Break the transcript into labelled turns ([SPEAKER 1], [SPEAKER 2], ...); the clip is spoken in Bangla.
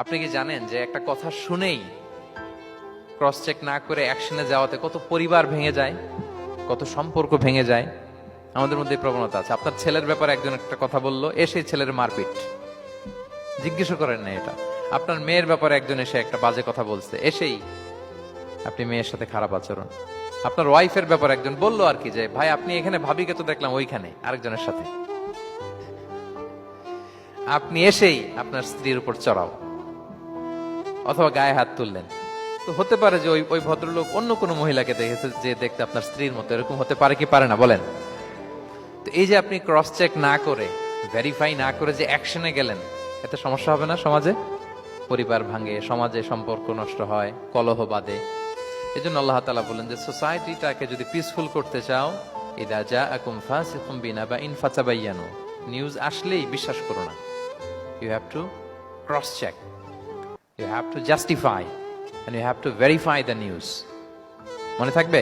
[SPEAKER 1] আপনি কি জানেন যে একটা কথা শুনেই ক্রস চেক না করে অ্যাকশনে যাওয়াতে কত পরিবার ভেঙে যায়, কত সম্পর্ক ভেঙে যায়? আমাদের মধ্যে এই প্রবণতা আছে। আপনার ছেলের ব্যাপারে একজন একটা কথা বললো, এসে ছেলের মারপিট, জিজ্ঞেস করেন না এটা। আপনার মেয়ের ব্যাপারে একজন এসে একটা বাজে কথা বলছে, এসেই আপনি মেয়ের সাথে খারাপ আচরণ। আপনার ওয়াইফের ব্যাপারে একজন বললো আর কি, যে ভাই আপনি এখানে, ভাবিকে তো দেখলাম ওইখানে আরেকজনের সাথে, আপনি এসেই আপনার স্ত্রীর উপর চড়াও অথবা গায়ে হাত তুললেন। তো হতে পারে যে ওই ওই ভদ্রলোক অন্য কোনো মহিলাকে দেখেছে যে দেখতে আপনার স্ত্রীর মতো, এরকম হতে পারে কি পারে না বলেন? তো এই যে আপনি ক্রস চেক না করে, ভেরিফাই না করে যে অ্যাকশনে গেলেন, এতে সমস্যা হবে না সমাজে? পরিবার ভাঙে, সমাজে সম্পর্ক নষ্ট হয়, কলহ বাঁধে। এই জন্য আল্লাহ তাআলা বলেন যে সোসাইটিটাকে যদি পিসফুল করতে চাও, ইদা জাআকুম ফাসিকুম বিনাবাইন ফাতাবায়ানু, নিউজ আসলেই বিশ্বাস করো না। You have to cross check, you have to justify, and you have to verify the news. মনে থাকবে?